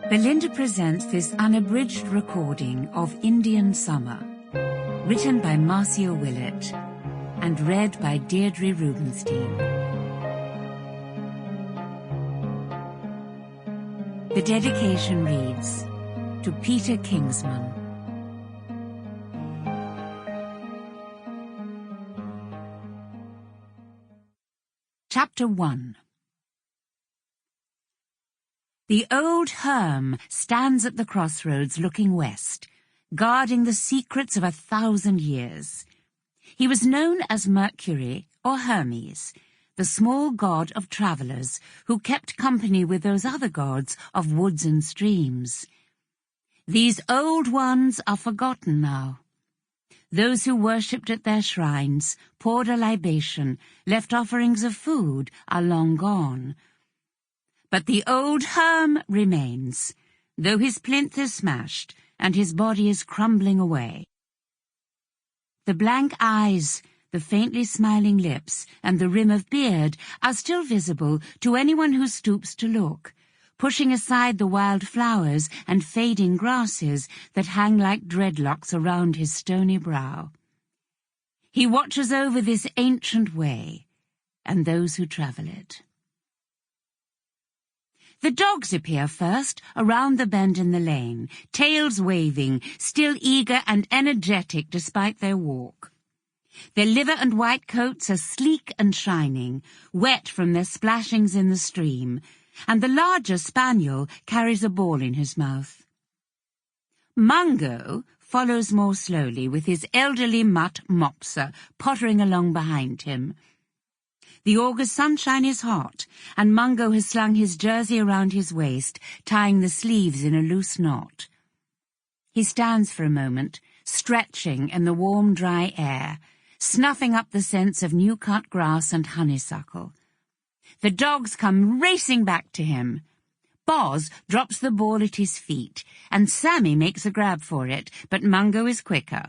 Belinda presents this unabridged recording of Indian Summer, written by Marcia Willett and read by Deidre Rubenstein. The dedication reads, to Peter Kingsman. Chapter 1. The old herm stands at the crossroads looking west, guarding the secrets of 1,000 years. He was known as Mercury or Hermes, the small god of travellers who kept company with those other gods of woods and streams. These old ones are forgotten now. Those who worshipped at their shrines, poured a libation, left offerings of food, are long gone. But the old herm remains, though his plinth is smashed and his body is crumbling away. The blank eyes, the faintly smiling lips, and the rim of beard are still visible to anyone who stoops to look, pushing aside the wild flowers and fading grasses that hang like dreadlocks around his stony brow. He watches over this ancient way, and those who travel it. The dogs appear first, around the bend in the lane, tails waving, still eager and energetic despite their walk. Their liver and white coats are sleek and shining, wet from their splashings in the stream, and the larger spaniel carries a ball in his mouth. Mungo follows more slowly with his elderly mutt Mopser pottering along behind him. The August sunshine is hot, and Mungo has slung his jersey around his waist, tying the sleeves in a loose knot. He stands for a moment, stretching in the warm, dry air, snuffing up the scents of new-cut grass and honeysuckle. The dogs come racing back to him. Boz drops the ball at his feet, and Sammy makes a grab for it, but Mungo is quicker.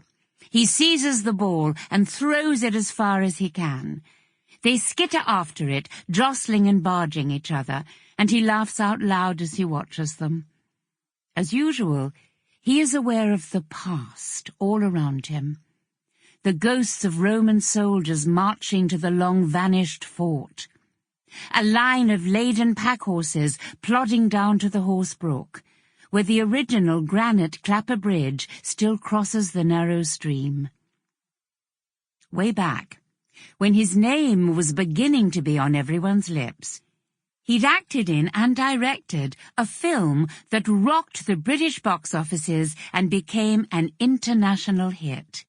He seizes the ball and throws it as far as he can. They skitter after it, jostling and barging each other, and he laughs out loud as he watches them. As usual, he is aware of the past all around him. The ghosts of Roman soldiers marching to the long-vanished fort. A line of laden pack-horses plodding down to the Horse Brook, where the original granite Clapper Bridge still crosses the narrow stream. Way back, when his name was beginning to be on everyone's lips, he'd acted in and directed a film that rocked the British box offices and became an international hit.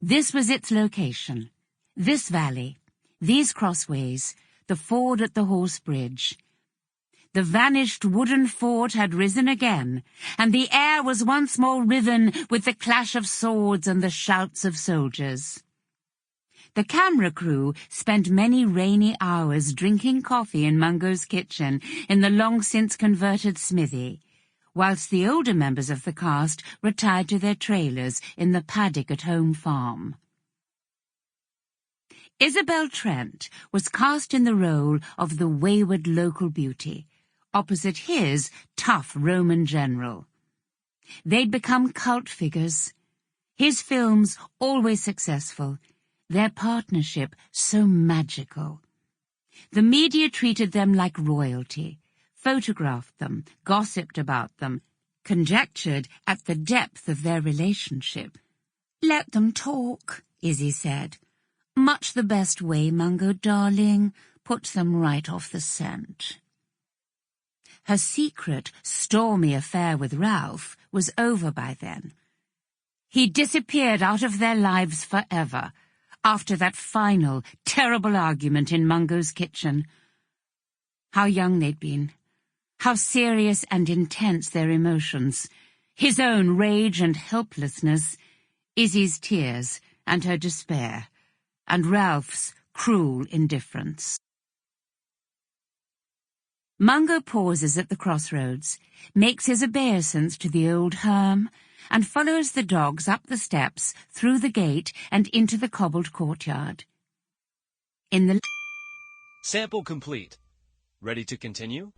This was its location, this valley, these crossways, the ford at the Horse Bridge. The vanished wooden fort had risen again, and the air was once more riven with the clash of swords and the shouts of soldiers. The camera crew spent many rainy hours drinking coffee in Mungo's kitchen in the long-since-converted smithy, whilst the older members of the cast retired to their trailers in the paddock at home farm. Isabel Trent was cast in the role of the wayward local beauty, opposite his tough Roman general. They'd become cult figures. His films always successful, their partnership so magical. The media treated them like royalty, photographed them, gossiped about them, conjectured at the depth of their relationship. "Let them talk," Izzy said. "Much the best way, Mungo, darling. Put them right off the scent." Her secret, stormy affair with Ralph was over by then. He disappeared out of their lives forever, after that final, terrible argument in Mungo's kitchen. How young they'd been, how serious and intense their emotions, his own rage and helplessness, Izzy's tears and her despair, and Ralph's cruel indifference. Mungo pauses at the crossroads, makes his obeisance to the old herm, and follows the dogs up the steps, through the gate, and into the cobbled courtyard. In the Sample complete. Ready to continue?